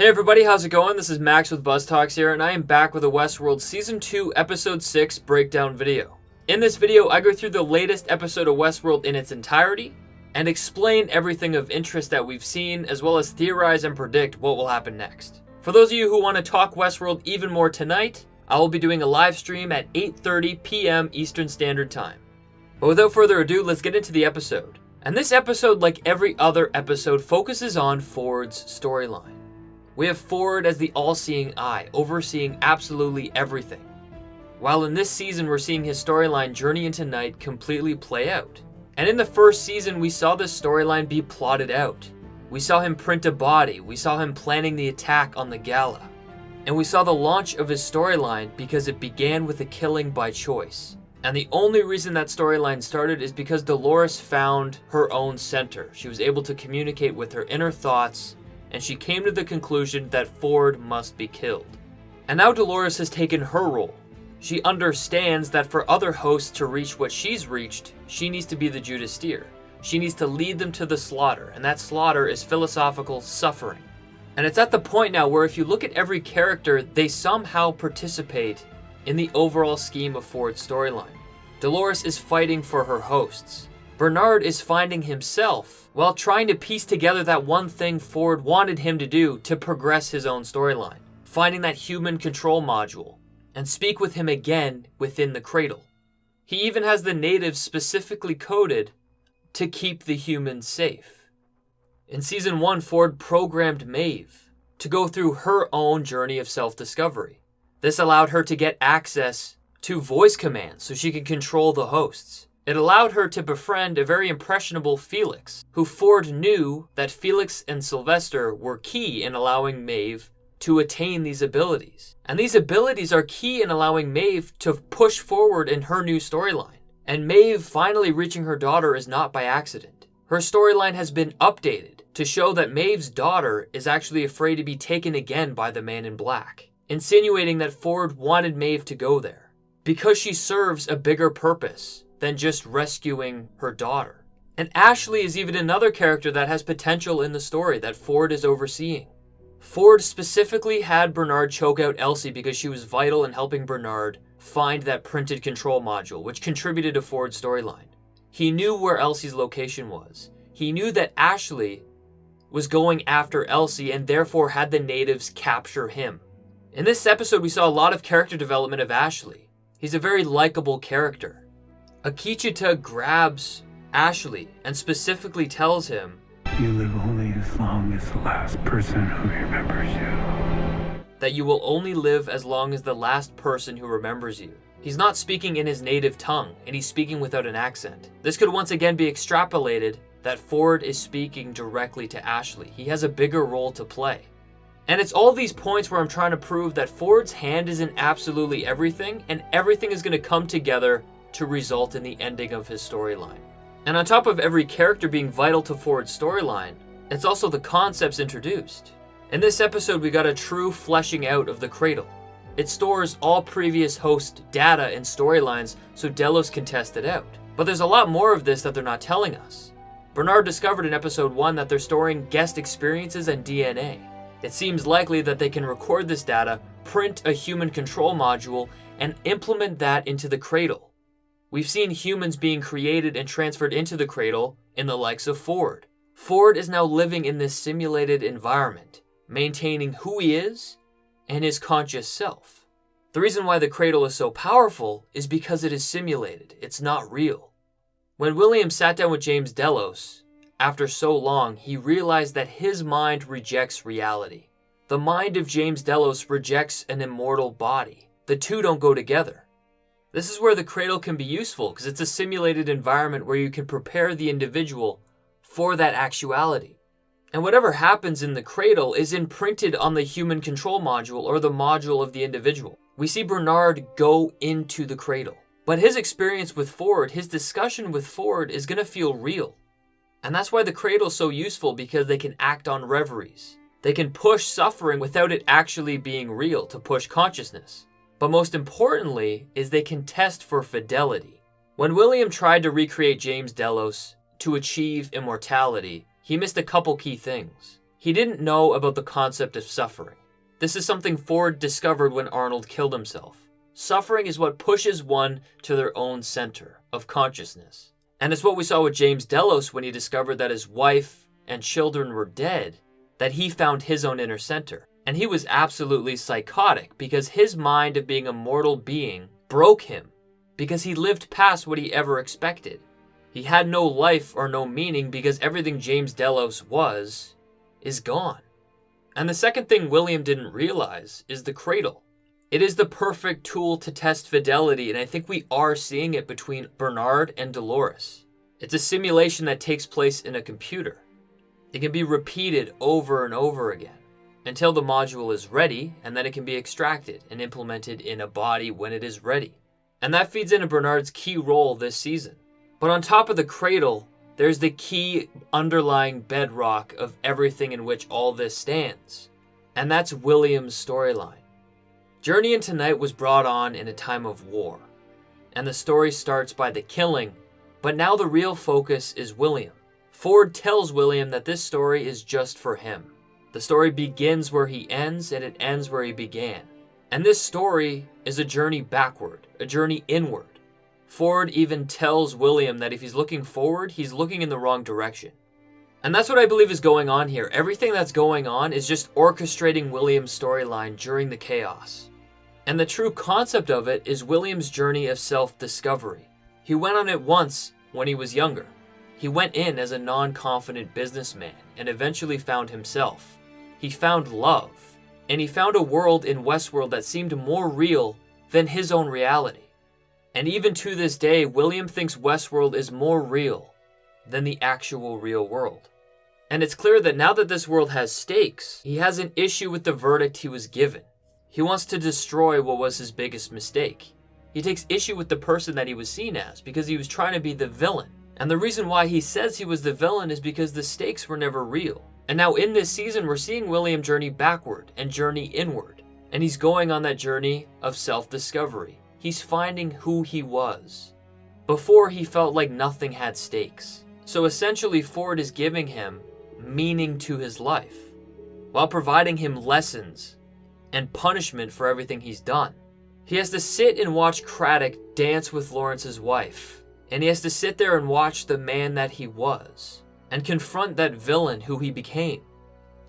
Hey everybody, how's it going? This is Max with BuzzTox here, and I am back with a Westworld Season 2, Episode 6 breakdown video. In this video, I go through the latest episode of Westworld in its entirety, and explain everything of interest that we've seen, as well as theorize and predict what will happen next. For those of you who want to talk Westworld even more tonight, I will be doing a live stream at 8:30 p.m. Eastern Standard Time. But without further ado, let's get into the episode. And this episode, like every other episode, focuses on Ford's storyline. We have Ford as the all-seeing eye, overseeing absolutely everything. While in this season, we're seeing his storyline Journey into Night completely play out. And in the first season, we saw this storyline be plotted out. We saw him print a body, we saw him planning the attack on the gala. And we saw the launch of his storyline because it began with a killing by choice. And the only reason that storyline started is because Dolores found her own center. She was able to communicate with her inner thoughts, and she came to the conclusion that Ford must be killed. And now Dolores has taken her role. She understands that for other hosts to reach what she's reached, she needs to be the Judas steer. She needs to lead them to the slaughter, and that slaughter is philosophical suffering. And it's at the point now where if you look at every character, they somehow participate in the overall scheme of Ford's storyline. Dolores is fighting for her hosts. Bernard is finding himself while trying to piece together that one thing Ford wanted him to do to progress his own storyline, finding that human control module, and speak with him again within the cradle. He even has the natives specifically coded to keep the humans safe. In Season 1, Ford programmed Maeve to go through her own journey of self-discovery. This allowed her to get access to voice commands so she could control the hosts. It allowed her to befriend a very impressionable Felix, who Ford knew that Felix and Sylvester were key in allowing Maeve to attain these abilities. And these abilities are key in allowing Maeve to push forward in her new storyline. And Maeve finally reaching her daughter is not by accident. Her storyline has been updated to show that Maeve's daughter is actually afraid to be taken again by the Man in Black, insinuating that Ford wanted Maeve to go there because she serves a bigger purpose than just rescuing her daughter. And Ashley is even another character that has potential in the story that Ford is overseeing. Ford specifically had Bernard choke out Elsie because she was vital in helping Bernard find that printed control module, which contributed to Ford's storyline. He knew where Elsie's location was. He knew that Ashley was going after Elsie and therefore had the natives capture him. In this episode, we saw a lot of character development of Ashley. He's a very likable character. Akichita grabs Ashley and specifically tells him, "You live only as long as the last person who remembers you." That you will only live as long as the last person who remembers you. He's not speaking in his native tongue, and he's speaking without an accent. This could once again be extrapolated that Ford is speaking directly to Ashley. He has a bigger role to play. And it's all these points where I'm trying to prove that Ford's hand is in absolutely everything, and everything is going to come together to result in the ending of his storyline. And on top of every character being vital to Ford's storyline, it's also the concepts introduced. In this episode, we got a true fleshing out of the cradle. It stores all previous host data and storylines so Delos can test it out. But there's a lot more of this that they're not telling us. Bernard discovered in episode 1 that they're storing guest experiences and DNA. It seems likely that they can record this data, print a human control module, and implement that into the cradle. We've seen humans being created and transferred into the cradle in the likes of Ford. Ford is now living in this simulated environment, maintaining who he is and his conscious self. The reason why the cradle is so powerful is because it is simulated. It's not real. When William sat down with James Delos, after so long, he realized that his mind rejects reality. The mind of James Delos rejects an immortal body. The two don't go together. This is where the cradle can be useful because it's a simulated environment where you can prepare the individual for that actuality. And whatever happens in the cradle is imprinted on the human control module or the module of the individual. We see Bernard go into the cradle. But his experience with Ford, his discussion with Ford is going to feel real. And that's why the cradle is so useful, because they can act on reveries. They can push suffering without it actually being real to push consciousness. But most importantly is they can test for fidelity. When William tried to recreate James Delos to achieve immortality, he missed a couple key things. He didn't know about the concept of suffering. This is something Ford discovered when Arnold killed himself. Suffering is what pushes one to their own center of consciousness. And it's what we saw with James Delos when he discovered that his wife and children were dead, that he found his own inner center. And he was absolutely psychotic because his mind of being a mortal being broke him because he lived past what he ever expected. He had no life or no meaning because everything James Delos was is gone. And the second thing William didn't realize is the cradle. It is the perfect tool to test fidelity, and I think we are seeing it between Bernard and Dolores. It's a simulation that takes place in a computer. It can be repeated over and over again until the module is ready, and then it can be extracted and implemented in a body when it is ready. And that feeds into Bernard's key role this season. But on top of the cradle, there's the key underlying bedrock of everything in which all this stands. And that's William's storyline. Journey into Night was brought on in a time of war. And the story starts by the killing, but now the real focus is William. Ford tells William that this story is just for him. The story begins where he ends, and it ends where he began. And this story is a journey backward, a journey inward. Ford even tells William that if he's looking forward, he's looking in the wrong direction. And that's what I believe is going on here. Everything that's going on is just orchestrating William's storyline during the chaos. And the true concept of it is William's journey of self-discovery. He went on it once when he was younger. He went in as a non-confident businessman and eventually found himself. He found love. And he found a world in Westworld that seemed more real than his own reality. And even to this day, William thinks Westworld is more real than the actual real world. And it's clear that now that this world has stakes, he has an issue with the verdict he was given. He wants to destroy what was his biggest mistake. He takes issue with the person that he was seen as because he was trying to be the villain. And the reason why he says he was the villain is because the stakes were never real. And now in this season, we're seeing William journey backward and journey inward. And he's going on that journey of self-discovery. He's finding who he was. Before, he felt like nothing had stakes. So essentially, Ford is giving him meaning to his life, while providing him lessons and punishment for everything he's done. He has to sit and watch Craddock dance with Lawrence's wife. And he has to sit there and watch the man that he was, and confront that villain who he became.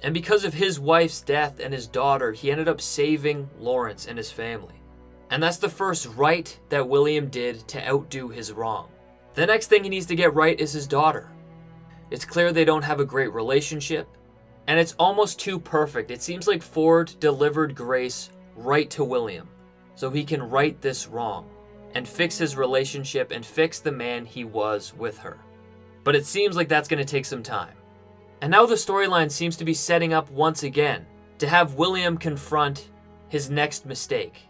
And because of his wife's death and his daughter, he ended up saving Lawrence and his family. And that's the first right that William did to outdo his wrong. The next thing he needs to get right is his daughter. It's clear they don't have a great relationship, and it's almost too perfect. It seems like Ford delivered grace right to William, so he can right this wrong, and fix his relationship and fix the man he was with her. But it seems like that's going to take some time. And now the storyline seems to be setting up once again to have William confront his next mistake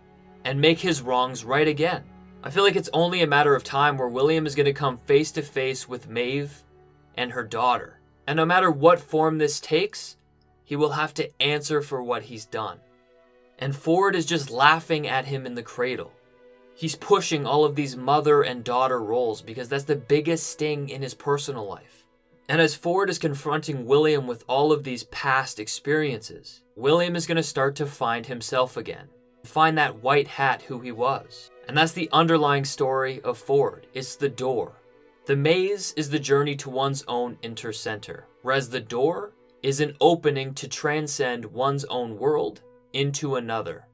and make his wrongs right again. I feel like it's only a matter of time where William is going to come face to face with Maeve and her daughter. And no matter what form this takes, he will have to answer for what he's done. And Ford is just laughing at him in the cradle. He's pushing all of these mother and daughter roles because that's the biggest sting in his personal life. And as Ford is confronting William with all of these past experiences, William is going to start to find himself again. Find that white hat who he was. And that's the underlying story of Ford. It's the door. The maze is the journey to one's own intercenter, whereas the door is an opening to transcend one's own world into another,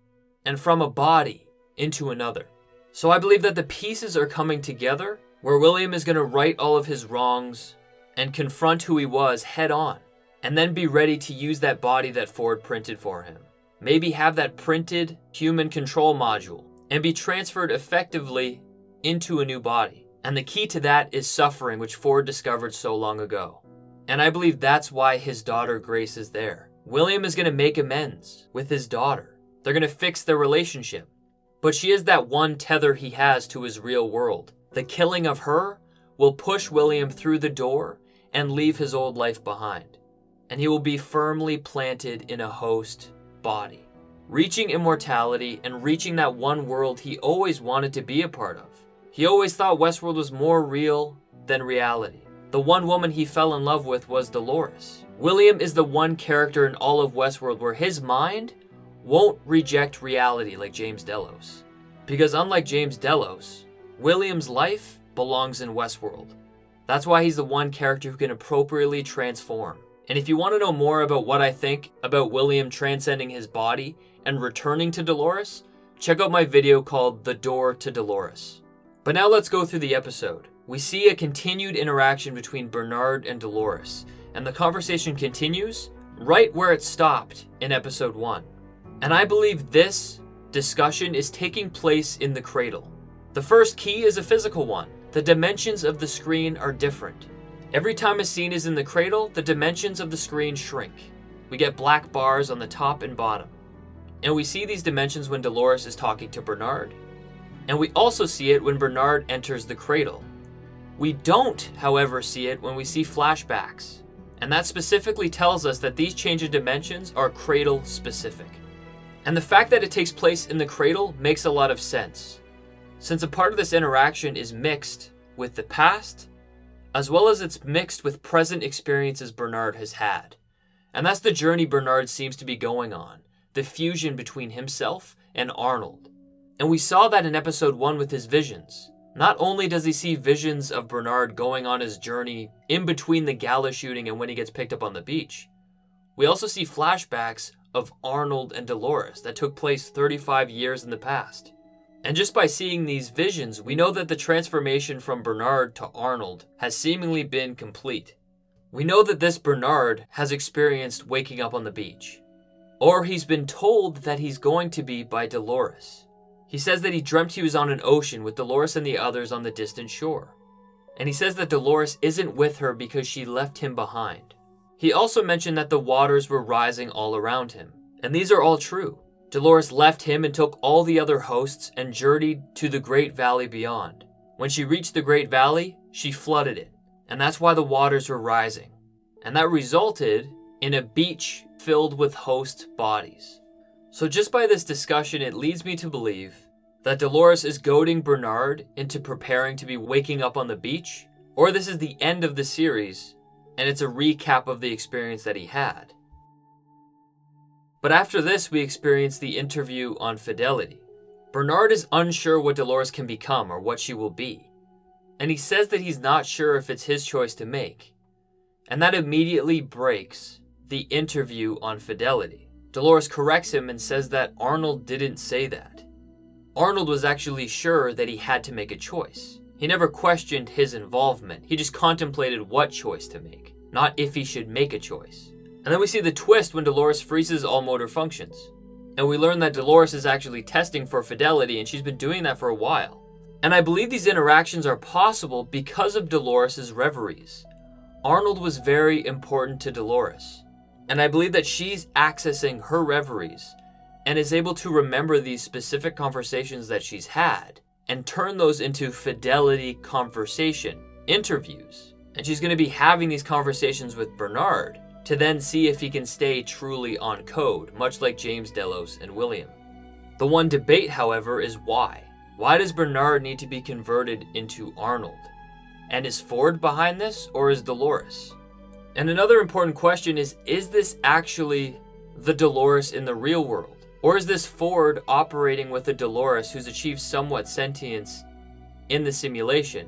and from a body into another. So I believe that the pieces are coming together, where William is going to right all of his wrongs and confront who he was head on, and then be ready to use that body that Ford printed for him. Maybe have that printed human control module and be transferred effectively into a new body. And the key to that is suffering, which Ford discovered so long ago. And I believe that's why his daughter Grace is there. William is going to make amends with his daughter. They're going to fix their relationship. But she is that one tether he has to his real world. The killing of her will push William through the door and leave his old life behind. And he will be firmly planted in a host body, reaching immortality and reaching that one world he always wanted to be a part of. He always thought Westworld was more real than reality. The one woman he fell in love with was Dolores. William is the one character in all of Westworld where his mind won't reject reality like James Delos. Because unlike James Delos, William's life belongs in Westworld. That's why he's the one character who can appropriately transform. And if you want to know more about what I think about William transcending his body and returning to Dolores, check out my video called The Door to Dolores. But now let's go through the episode. We see a continued interaction between Bernard and Dolores, and the conversation continues right where it stopped in episode 1. And I believe this discussion is taking place in the cradle. The first key is a physical one. The dimensions of the screen are different. Every time a scene is in the cradle, the dimensions of the screen shrink. We get black bars on the top and bottom. And we see these dimensions when Dolores is talking to Bernard. And we also see it when Bernard enters the cradle. We don't, however, see it when we see flashbacks. And that specifically tells us that these change of dimensions are cradle specific. And the fact that it takes place in the cradle makes a lot of sense, since a part of this interaction is mixed with the past, as well as it's mixed with present experiences Bernard has had. And that's the journey Bernard seems to be going on, the fusion between himself and Arnold. And we saw that in episode 1 with his visions. Not only does he see visions of Bernard going on his journey in between the gala shooting and when he gets picked up on the beach, we also see flashbacks of Arnold and Dolores that took place 35 years in the past. And just by seeing these visions, we know that the transformation from Bernard to Arnold has seemingly been complete. We know that this Bernard has experienced waking up on the beach, or he's been told that he's going to be by Dolores. He says that he dreamt he was on an ocean with Dolores and the others on the distant shore. And he says that Dolores isn't with her because she left him behind. He also mentioned that the waters were rising all around him. And these are all true. Dolores left him and took all the other hosts and journeyed to the Great Valley beyond. When she reached the Great Valley, she flooded it. And that's why the waters were rising. And that resulted in a beach filled with host bodies. So just by this discussion, it leads me to believe that Dolores is goading Bernard into preparing to be waking up on the beach, or this is the end of the series, and it's a recap of the experience that he had. But after this, we experience the interview on fidelity. Bernard is unsure what Dolores can become or what she will be, and he says that he's not sure if it's his choice to make, and that immediately breaks the interview on fidelity. Dolores corrects him and says that Arnold didn't say that. Arnold was actually sure that he had to make a choice. He never questioned his involvement. He just contemplated what choice to make, not if he should make a choice. And then we see the twist when Dolores freezes all motor functions. And we learn that Dolores is actually testing for fidelity, and she's been doing that for a while. And I believe these interactions are possible because of Dolores' reveries. Arnold was very important to Dolores. And I believe that she's accessing her reveries and is able to remember these specific conversations that she's had and turn those into fidelity conversation interviews. And she's going to be having these conversations with Bernard to then see if he can stay truly on code, much like James Delos and William. The one debate, however, is why. Why does Bernard need to be converted into Arnold? And is Ford behind this, or is Dolores? And another important question is this actually the Dolores in the real world? Or is this Ford operating with a Dolores who's achieved somewhat sentience in the simulation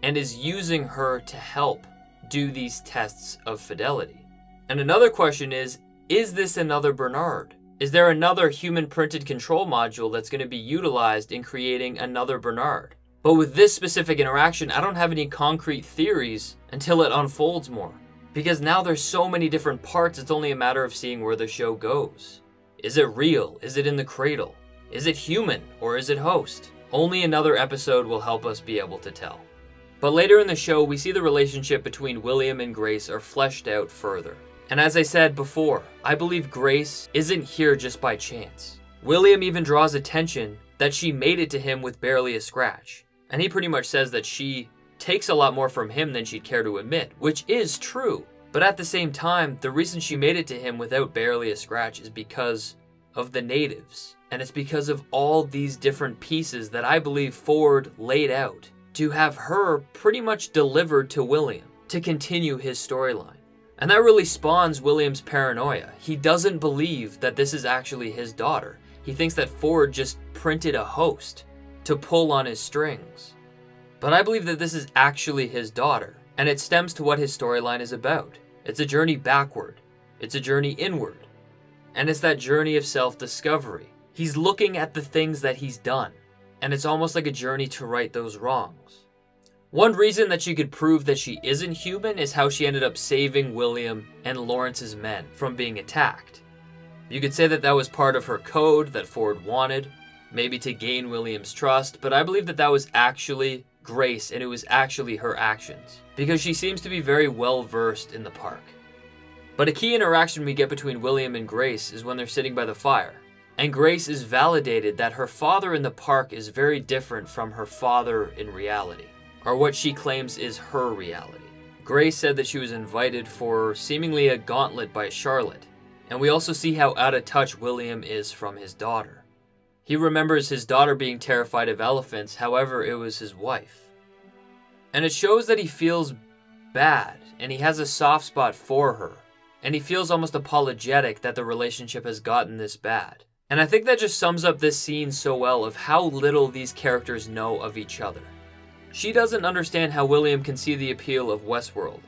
and is using her to help do these tests of fidelity? And another question is this another Bernard? Is there another human printed control module that's going to be utilized in creating another Bernard? But with this specific interaction, I don't have any concrete theories until it unfolds more. Because now there's so many different parts, it's only a matter of seeing where the show goes. Is it real? Is it in the cradle? Is it human? Or is it host? Only another episode will help us be able to tell. But later in the show, we see the relationship between William and Grace are fleshed out further. And as I said before, I believe Grace isn't here just by chance. William even draws attention that she made it to him with barely a scratch. And he pretty much says that she takes a lot more from him than she'd care to admit, which is true. But at the same time, the reason she made it to him without barely a scratch is because of the natives. And it's because of all these different pieces that I believe Ford laid out to have her pretty much delivered to William to continue his storyline. And that really spawns William's paranoia. He doesn't believe that this is actually his daughter. He thinks that Ford just printed a host to pull on his strings. But I believe that this is actually his daughter, and it stems to what his storyline is about. It's a journey backward. It's a journey inward. And it's that journey of self-discovery. He's looking at the things that he's done, and it's almost like a journey to right those wrongs. One reason that she could prove that she isn't human is how she ended up saving William and Lawrence's men from being attacked. You could say that that was part of her code that Ford wanted, maybe to gain William's trust, but I believe that that was actually Grace, and it was actually her actions, because she seems to be very well versed in the park. But a key interaction we get between William and Grace is when they're sitting by the fire, and Grace is validated that her father in the park is very different from her father in reality, or what she claims is her reality. Grace said that she was invited for seemingly a gauntlet by Charlotte, and we also see how out of touch William is from his daughter. He remembers his daughter being terrified of elephants, however it was his wife. And it shows that he feels bad, and he has a soft spot for her, and he feels almost apologetic that the relationship has gotten this bad. And I think that just sums up this scene so well of how little these characters know of each other. She doesn't understand how William can see the appeal of Westworld,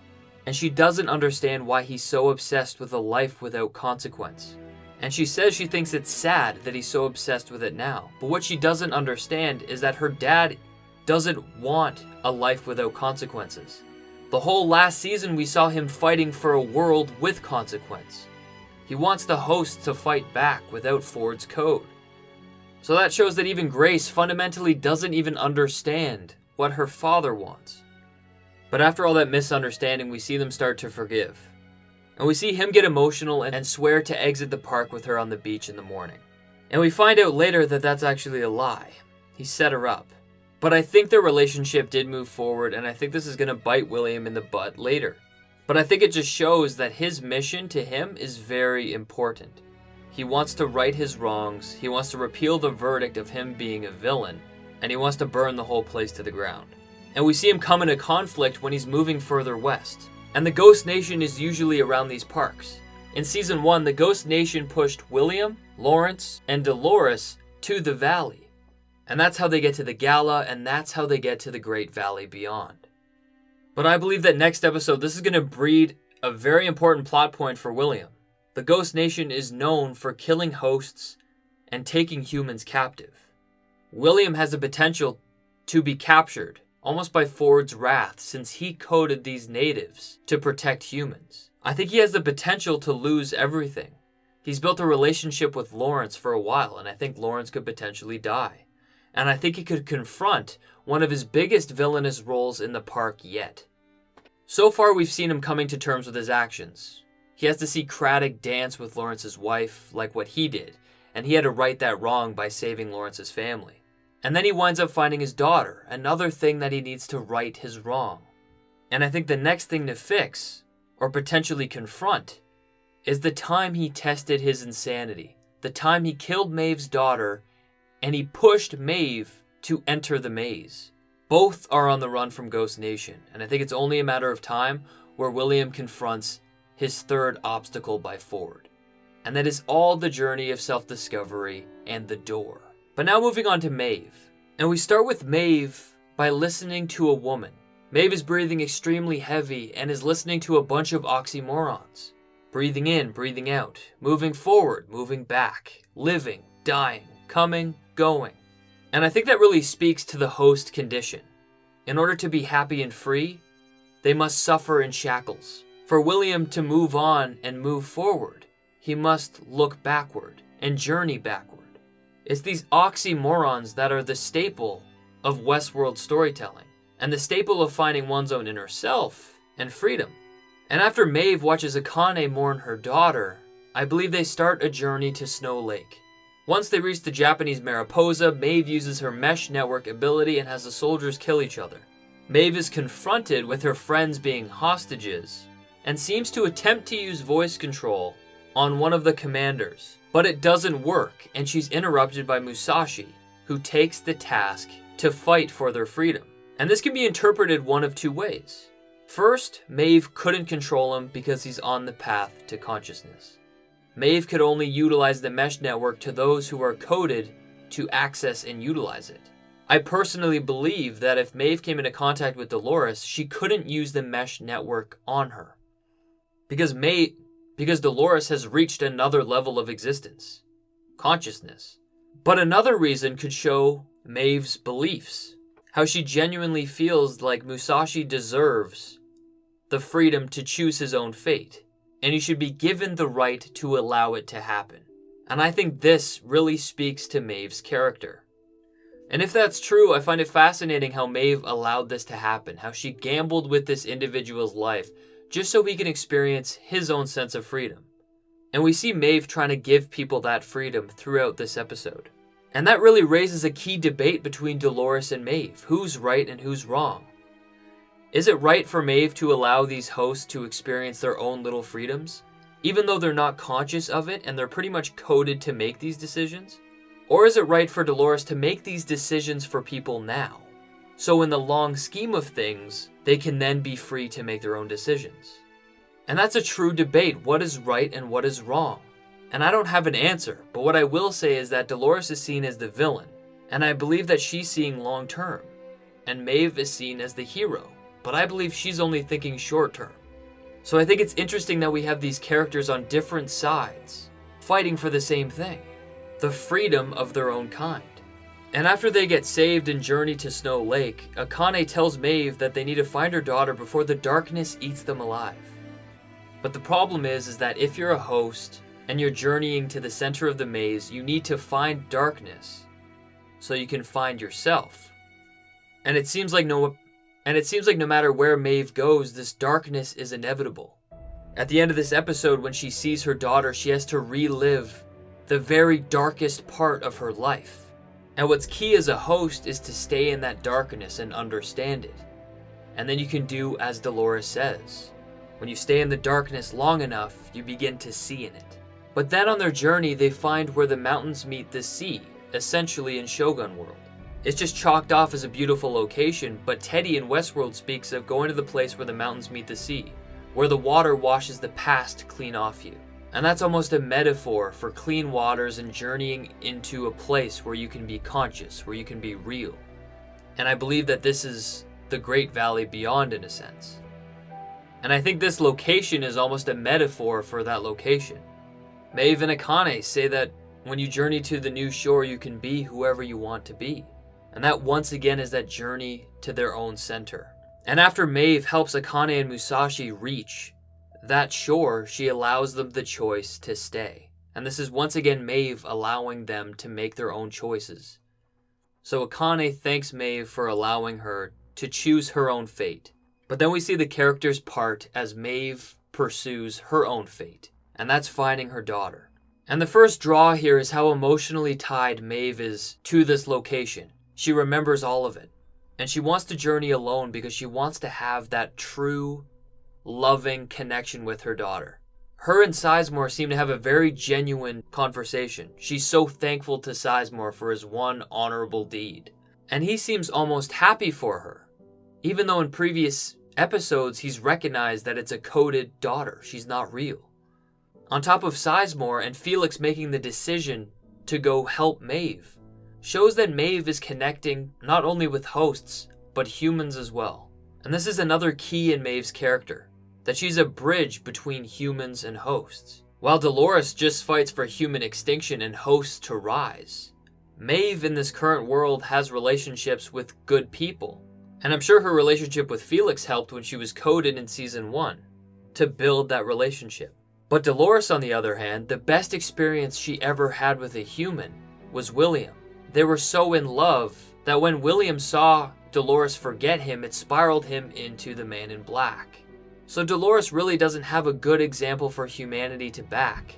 and she doesn't understand why he's so obsessed with a life without consequence. And she says she thinks it's sad that he's so obsessed with it now, but what she doesn't understand is that her dad doesn't want a life without consequences. The whole last season we saw him fighting for a world with consequence. He wants the host to fight back without Ford's code. So that shows that even Grace fundamentally doesn't even understand what her father wants. But after all that misunderstanding, we see them start to forgive. And we see him get emotional and swear to exit the park with her on the beach in the morning. And we find out later that that's actually a lie. He set her up. But I think their relationship did move forward, and I think this is going to bite William in the butt later. But I think it just shows that his mission to him is very important. He wants to right his wrongs, he wants to repeal the verdict of him being a villain, and he wants to burn the whole place to the ground. And we see him come into conflict when he's moving further west. And the Ghost Nation is usually around these parks. In Season 1, the Ghost Nation pushed William, Lawrence, and Dolores to the valley. And that's how they get to the gala, and that's how they get to the Great Valley beyond. But I believe that next episode, this is going to breed a very important plot point for William. The Ghost Nation is known for killing hosts and taking humans captive. William has the potential to be captured, almost by Ford's wrath, since he coded these natives to protect humans. I think he has the potential to lose everything. He's built a relationship with Lawrence for a while, and I think Lawrence could potentially die. And I think he could confront one of his biggest villainous roles in the park yet. So far, we've seen him coming to terms with his actions. He has to see Craddock dance with Lawrence's wife like what he did, and he had to right that wrong by saving Lawrence's family. And then he winds up finding his daughter, another thing that he needs to right his wrong. And I think the next thing to fix, or potentially confront, is the time he tested his insanity. The time he killed Maeve's daughter, and he pushed Maeve to enter the maze. Both are on the run from Ghost Nation, and I think it's only a matter of time where William confronts his third obstacle by Ford. And that is all the journey of self-discovery and the door. But now moving on to Maeve. And we start with Maeve by listening to a woman. Maeve is breathing extremely heavy and is listening to a bunch of oxymorons. Breathing in, breathing out, moving forward, moving back, living, dying, coming, going. And I think that really speaks to the host condition. In order to be happy and free, they must suffer in shackles. For William to move on and move forward, he must look backward and journey backward. It's these oxymorons that are the staple of Westworld storytelling, and the staple of finding one's own inner self and freedom. And after Maeve watches Akane mourn her daughter, I believe they start a journey to Snow Lake. Once they reach the Japanese Mariposa, Maeve uses her mesh network ability and has the soldiers kill each other. Maeve is confronted with her friends being hostages, and seems to attempt to use voice control on one of the commanders. But it doesn't work, and she's interrupted by Musashi, who takes the task to fight for their freedom. And this can be interpreted one of two ways. First, Maeve couldn't control him because he's on the path to consciousness. Maeve could only utilize the mesh network to those who are coded to access and utilize it. I personally believe that if Maeve came into contact with Dolores, she couldn't use the mesh network on her. Because Dolores has reached another level of existence, consciousness. But another reason could show Maeve's beliefs, how she genuinely feels like Musashi deserves the freedom to choose his own fate, and he should be given the right to allow it to happen. And I think this really speaks to Maeve's character. And if that's true, I find it fascinating how Maeve allowed this to happen, how she gambled with this individual's life just so he can experience his own sense of freedom. And we see Maeve trying to give people that freedom throughout this episode. And that really raises a key debate between Dolores and Maeve. Who's right and who's wrong? Is it right for Maeve to allow these hosts to experience their own little freedoms, even though they're not conscious of it and they're pretty much coded to make these decisions? Or is it right for Dolores to make these decisions for people now, so in the long scheme of things, they can then be free to make their own decisions? And that's a true debate. What is right and what is wrong? And I don't have an answer, but what I will say is that Dolores is seen as the villain, and I believe that she's seeing long term, and Maeve is seen as the hero, but I believe she's only thinking short term. So I think it's interesting that we have these characters on different sides, fighting for the same thing, the freedom of their own kind. And after they get saved and journey to Snow Lake, Akane tells Maeve that they need to find her daughter before the darkness eats them alive. But the problem is that if you're a host and you're journeying to the center of the maze, you need to find darkness so you can find yourself. And it seems like no matter where Maeve goes, this darkness is inevitable. At the end of this episode, when she sees her daughter, she has to relive the very darkest part of her life. And what's key as a host is to stay in that darkness and understand it. And then you can do as Dolores says. When you stay in the darkness long enough, you begin to see in it. But then on their journey, they find where the mountains meet the sea, essentially in Shogun World. It's just chalked off as a beautiful location, but Teddy in Westworld speaks of going to the place where the mountains meet the sea, where the water washes the past clean off you. And that's almost a metaphor for clean waters and journeying into a place where you can be conscious, where you can be real. And I believe that this is the Great Valley Beyond in a sense. And I think this location is almost a metaphor for that location. Maeve and Akane say that when you journey to the new shore, you can be whoever you want to be. And that once again is that journey to their own center. And after Maeve helps Akane and Musashi reach that shore, she allows them the choice to stay. And this is once again Maeve allowing them to make their own choices. So Akane thanks Maeve for allowing her to choose her own fate. But then we see the characters part as Maeve pursues her own fate. And that's finding her daughter. And the first draw here is how emotionally tied Maeve is to this location. She remembers all of it. And she wants to journey alone because she wants to have that true, loving connection with her daughter. Her and Sizemore seem to have a very genuine conversation. She's so thankful to Sizemore for his one honorable deed. And he seems almost happy for her. Even though in previous episodes he's recognized that it's a coded daughter. She's not real. On top of Sizemore and Felix making the decision to go help Maeve, shows that Maeve is connecting not only with hosts, but humans as well. And this is another key in Maeve's character, that she's a bridge between humans and hosts. While Dolores just fights for human extinction and hosts to rise, Maeve in this current world has relationships with good people. And I'm sure her relationship with Felix helped when she was coded in Season 1 to build that relationship. But Dolores, on the other hand, the best experience she ever had with a human was William. They were so in love that when William saw Dolores forget him, it spiraled him into the Man in Black. So Dolores really doesn't have a good example for humanity to back,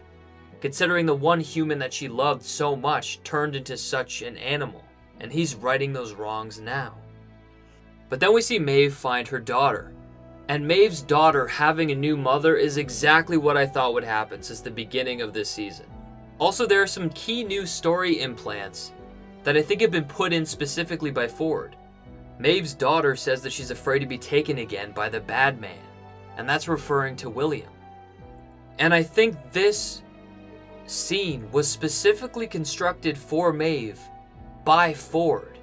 considering the one human that she loved so much turned into such an animal, and he's righting those wrongs now. But then we see Maeve find her daughter. And Maeve's daughter having a new mother is exactly what I thought would happen since the beginning of this season. Also, there are some key new story implants that I think have been put in specifically by Ford. Maeve's daughter says that she's afraid to be taken again by the bad man, and that's referring to William. And I think this scene was specifically constructed for Maeve by Ford.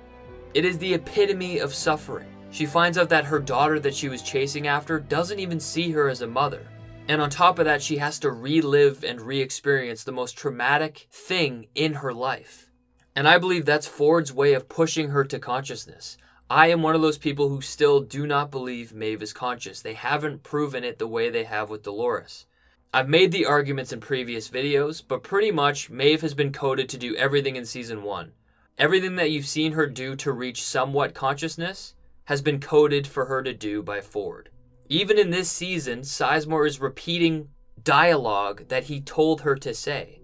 It is the epitome of suffering. She finds out that her daughter that she was chasing after doesn't even see her as a mother. And on top of that, she has to relive and re-experience the most traumatic thing in her life. And I believe that's Ford's way of pushing her to consciousness. I am one of those people who still do not believe Maeve is conscious. They haven't proven it the way they have with Dolores. I've made the arguments in previous videos, but pretty much Maeve has been coded to do everything in Season 1. Everything that you've seen her do to reach somewhat consciousness has been coded for her to do by Ford. Even in this season, Sizemore is repeating dialogue that he told her to say.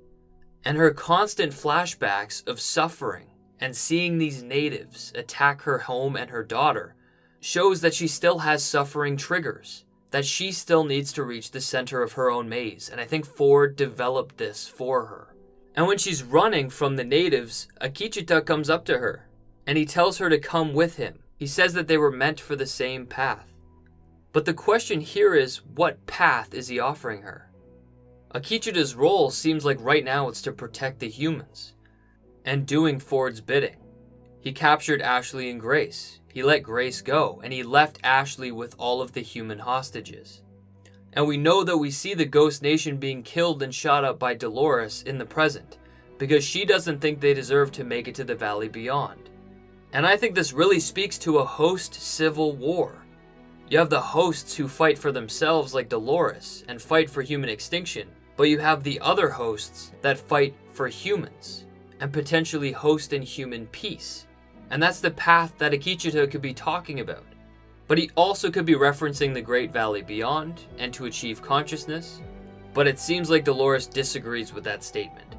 And her constant flashbacks of suffering and seeing these natives attack her home and her daughter shows that she still has suffering triggers, that she still needs to reach the center of her own maze. And I think Ford developed this for her. And when she's running from the natives, Akichita comes up to her, and he tells her to come with him. He says that they were meant for the same path. But the question here is, what path is he offering her? Akichita's role seems like right now it's to protect the humans, and doing Ford's bidding. He captured Ashley and Grace. He let Grace go, and he left Ashley with all of the human hostages. And we know that we see the Ghost Nation being killed and shot up by Dolores in the present, because she doesn't think they deserve to make it to the Valley Beyond. And I think this really speaks to a host civil war. You have the hosts who fight for themselves like Dolores and fight for human extinction, but you have the other hosts that fight for humans and potentially host in human peace. And that's the path that Akichita could be talking about. But he also could be referencing the Great Valley Beyond and to achieve consciousness, but it seems like Dolores disagrees with that statement.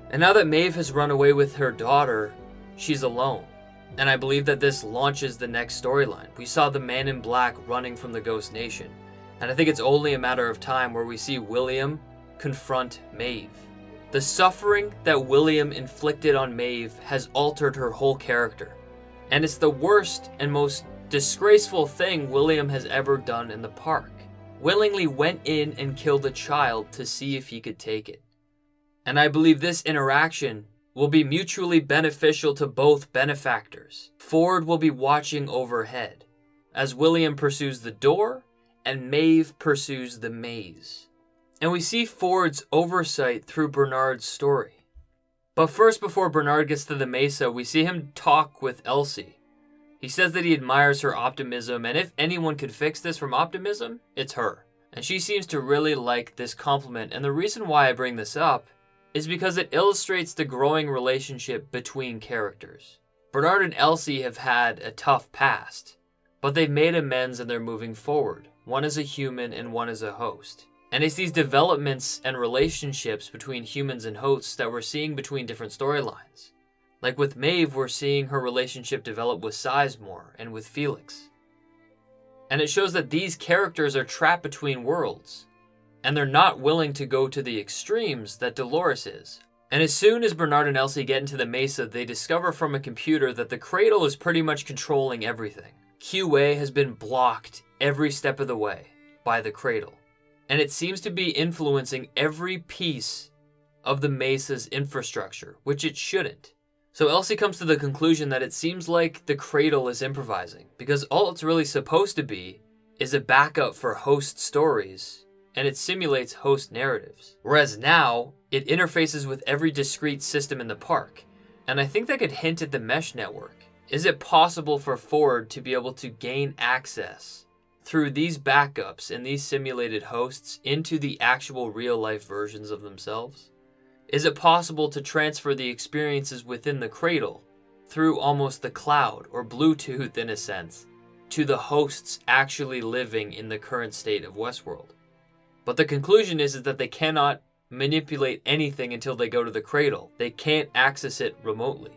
And now that Maeve has run away with her daughter, she's alone. And I believe that this launches the next storyline. We saw the Man in Black running from the Ghost Nation, and I think it's only a matter of time where we see William confront Maeve. The suffering that William inflicted on Maeve has altered her whole character, and it's the worst and most disgraceful thing William has ever done in the park. Willingly went in and killed a child to see if he could take it. And I believe this interaction will be mutually beneficial to both benefactors. Ford will be watching overhead as William pursues the door and Maeve pursues the maze. And we see Ford's oversight through Bernard's story. But first, before Bernard gets to the mesa, we see him talk with Elsie. He says that he admires her optimism, and if anyone could fix this from optimism, it's her. And she seems to really like this compliment, and the reason why I bring this up is because it illustrates the growing relationship between characters. Bernard and Elsie have had a tough past, but they've made amends and they're moving forward. One is a human and one is a host. And it's these developments and relationships between humans and hosts that we're seeing between different storylines. Like with Maeve, we're seeing her relationship develop with Sizemore and with Felix. And it shows that these characters are trapped between worlds, and they're not willing to go to the extremes that Dolores is. And as soon as Bernard and Elsie get into the mesa, they discover from a computer that the cradle is pretty much controlling everything. QA has been blocked every step of the way by the cradle, and it seems to be influencing every piece of the mesa's infrastructure, which it shouldn't. So Elsie comes to the conclusion that it seems like the cradle is improvising, because all it's really supposed to be is a backup for host stories, and it simulates host narratives. Whereas now, it interfaces with every discrete system in the park, and I think that could hint at the mesh network. Is it possible for Ford to be able to gain access through these backups and these simulated hosts into the actual real-life versions of themselves? Is it possible to transfer the experiences within the cradle through almost the cloud, or Bluetooth in a sense, to the hosts actually living in the current state of Westworld? But the conclusion is that they cannot manipulate anything until they go to the cradle. They can't access it remotely.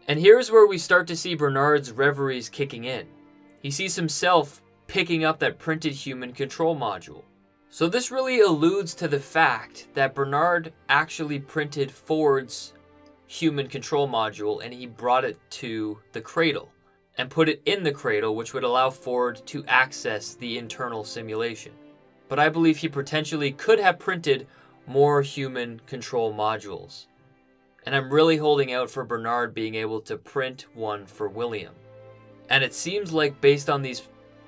And here's where we start to see Bernard's reveries kicking in. He sees himself picking up that printed human control module. So this really alludes to the fact that Bernard actually printed Ford's human control module and he brought it to the cradle. and put it in the cradle, which would allow Ford to access the internal simulation. But I believe he potentially could have printed more human control modules. And I'm really holding out for Bernard being able to print one for William. And it seems like based on these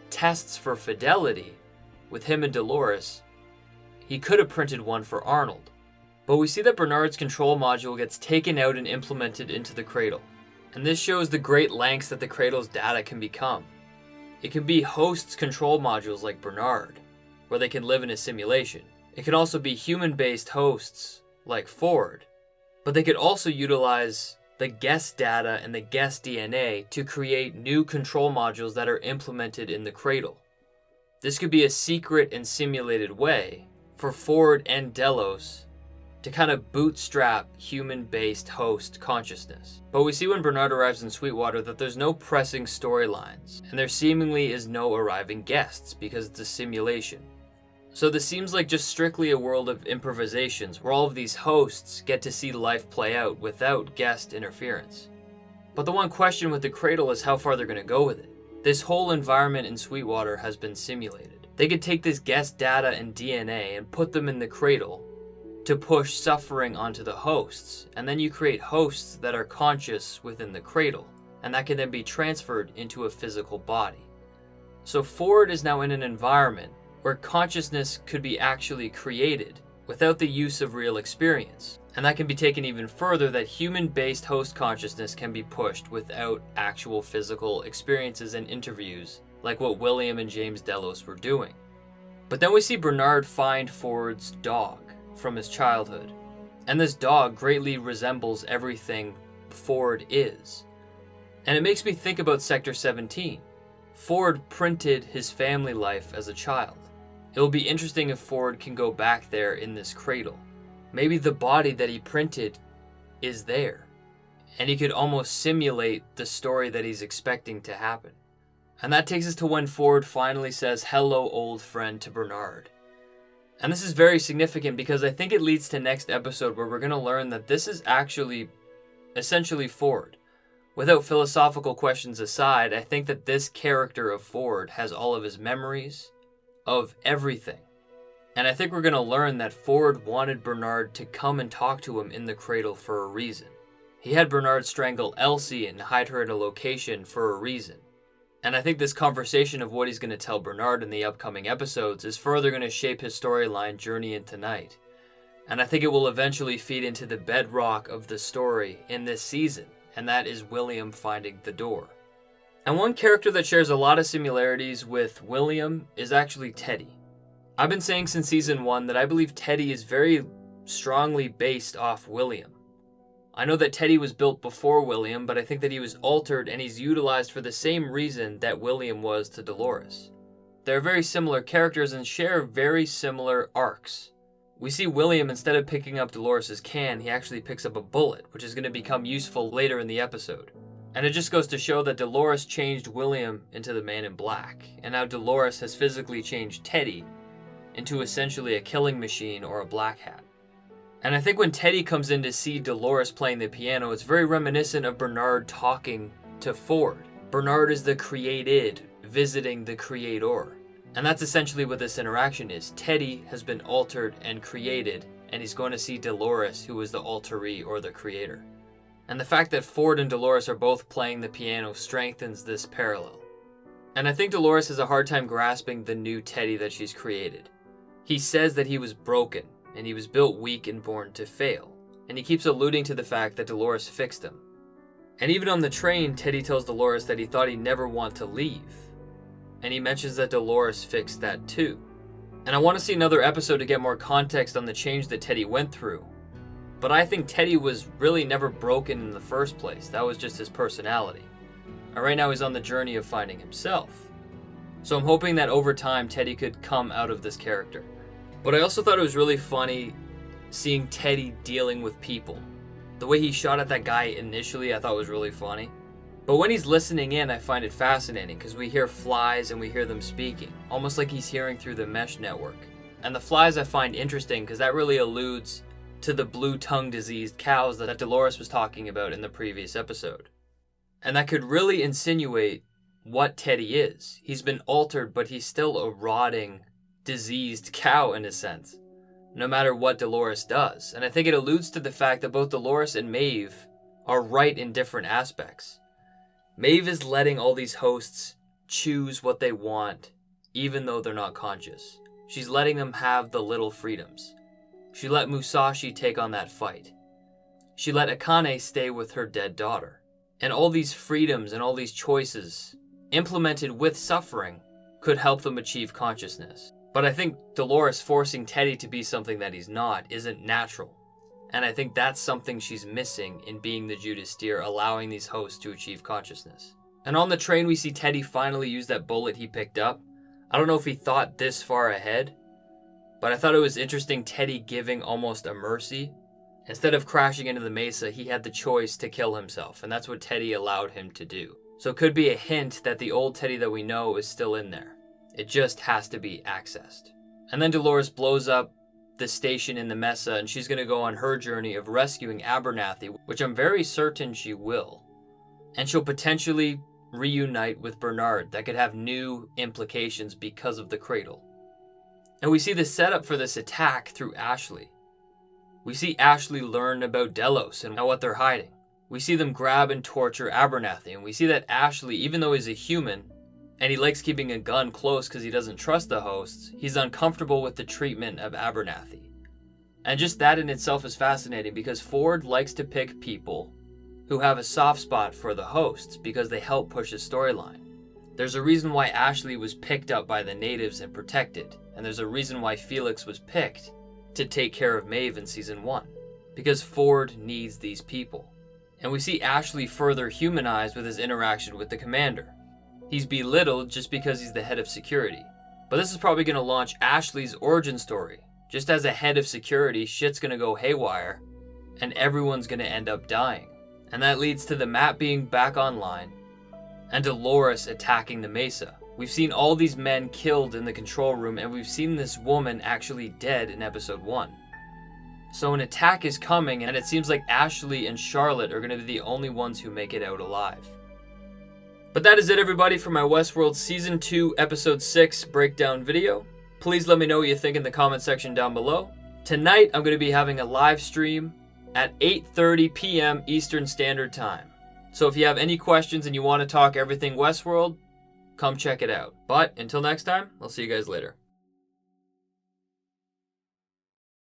tests for fidelity with him and Dolores, he could have printed one for Arnold. But we see that Bernard's control module gets taken out and implemented into the cradle. And this shows the great lengths that the cradle's data can become. It can be hosts' control modules like Bernard, where they can live in a simulation. It can also be human-based hosts like Ford, but they could also utilize the guest data and the guest DNA to create new control modules that are implemented in the cradle. This could be a secret and simulated way for Ford and Delos to kind of bootstrap human-based host consciousness. But we see when Bernard arrives in Sweetwater that there's no pressing storylines, and there seemingly is no arriving guests because it's a simulation. So this seems like just strictly a world of improvisations where all of these hosts get to see life play out without guest interference. But the one question with the cradle is how far they're going to go with it. This whole environment in Sweetwater has been simulated. They could take this guest data and DNA and put them in the cradle to push suffering onto the hosts, and then you create hosts that are conscious within the cradle, and that can then be transferred into a physical body. So Ford is now in an environment where consciousness could be actually created without the use of real experience, and that can be taken even further, that human-based host consciousness can be pushed without actual physical experiences and interviews like what William and James Delos were doing. But then we see Bernard find Ford's dog from his childhood, and this dog greatly resembles everything Ford is. And it makes me think about Sector 17. Ford printed his family life as a child. It'll be interesting if Ford can go back there in this cradle. Maybe the body that he printed is there, and he could almost simulate the story that he's expecting to happen. And that takes us to when Ford finally says, "Hello, old friend," to Bernard. And this is very significant because I think it leads to next episode where we're going to learn that this is actually essentially Ford. Without philosophical questions aside, I think that this character of Ford has all of his memories of everything. And I think we're going to learn that Ford wanted Bernard to come and talk to him in the cradle for a reason. He had Bernard strangle Elsie and hide her at a location for a reason. And I think this conversation of what he's going to tell Bernard in the upcoming episodes is further going to shape his storyline Journey into Night. And I think it will eventually feed into the bedrock of the story in this season, and that is William finding the door. And one character that shares a lot of similarities with William is actually Teddy. I've been saying since season 1 that I believe Teddy is very strongly based off William. I know that Teddy was built before William, but I think that he was altered and he's utilized for the same reason that William was to Dolores. They're very similar characters and share very similar arcs. We see William, instead of picking up Dolores' can, he actually picks up a bullet, which is going to become useful later in the episode. And it just goes to show that Dolores changed William into the Man in Black, and now Dolores has physically changed Teddy into essentially a killing machine or a black hat. And I think when Teddy comes in to see Dolores playing the piano, it's very reminiscent of Bernard talking to Ford. Bernard is the created visiting the creator. And that's essentially what this interaction is. Teddy has been altered and created, and he's going to see Dolores, who is the alteree or the creator. And the fact that Ford and Dolores are both playing the piano strengthens this parallel. And I think Dolores has a hard time grasping the new Teddy that she's created. He says that he was broken, and he was built weak and born to fail. And he keeps alluding to the fact that Dolores fixed him. And even on the train, Teddy tells Dolores that he thought he'd never want to leave. And he mentions that Dolores fixed that too. And I want to see another episode to get more context on the change that Teddy went through. But I think Teddy was really never broken in the first place. That was just his personality. And right now he's on the journey of finding himself. So I'm hoping that over time Teddy could come out of this character. But I also thought it was really funny seeing Teddy dealing with people. The way he shot at that guy initially I thought was really funny. But when he's listening in, I find it fascinating because we hear flies and we hear them speaking, almost like he's hearing through the mesh network. And the flies I find interesting because that really alludes to the blue tongue diseased cows that Dolores was talking about in the previous episode. And that could really insinuate what Teddy is. He's been altered, but he's still a rotting, diseased cow in a sense, no matter what Dolores does. And I think it alludes to the fact that both Dolores and Maeve are right in different aspects. Maeve is letting all these hosts choose what they want, even though they're not conscious. She's letting them have the little freedoms. She let Musashi take on that fight. She let Akane stay with her dead daughter. And all these freedoms and all these choices, implemented with suffering, could help them achieve consciousness. But I think Dolores forcing Teddy to be something that he's not isn't natural. And I think that's something she's missing in being the Judas Steer, allowing these hosts to achieve consciousness. And on the train, we see Teddy finally use that bullet he picked up. I don't know if he thought this far ahead, but I thought it was interesting Teddy giving almost a mercy. Instead of crashing into the mesa, he had the choice to kill himself, and that's what Teddy allowed him to do. So it could be a hint that the old Teddy that we know is still in there. It just has to be accessed. And then Dolores blows up the station in the mesa, and she's going to go on her journey of rescuing Abernathy, which I'm very certain she will. And she'll potentially reunite with Bernard. That could have new implications because of the cradle. And we see the setup for this attack through Ashley. We see Ashley learn about Delos and what they're hiding. We see them grab and torture Abernathy, and we see that Ashley, even though he's a human, and he likes keeping a gun close because he doesn't trust the hosts, he's uncomfortable with the treatment of Abernathy. And just that in itself is fascinating, because Ford likes to pick people who have a soft spot for the hosts because they help push his storyline. There's a reason why Ashley was picked up by the natives and protected, and there's a reason why Felix was picked to take care of Maeve in Season 1, because Ford needs these people. And we see Ashley further humanized with his interaction with the commander. He's belittled just because he's the head of security. But this is probably going to launch Ashley's origin story. Just as a head of security, shit's going to go haywire, and everyone's going to end up dying. And that leads to the map being back online, and Dolores attacking the mesa. We've seen all these men killed in the control room, and we've seen this woman actually dead in episode 1. So an attack is coming, and it seems like Ashley and Charlotte are going to be the only ones who make it out alive. But that is it, everybody, for my Westworld Season 2 Episode 6 breakdown video. Please let me know what you think in the comment section down below. Tonight, I'm going to be having a live stream at 8:30 p.m. Eastern Standard Time. So if you have any questions and you want to talk everything Westworld, come check it out. But until next time, I'll see you guys later.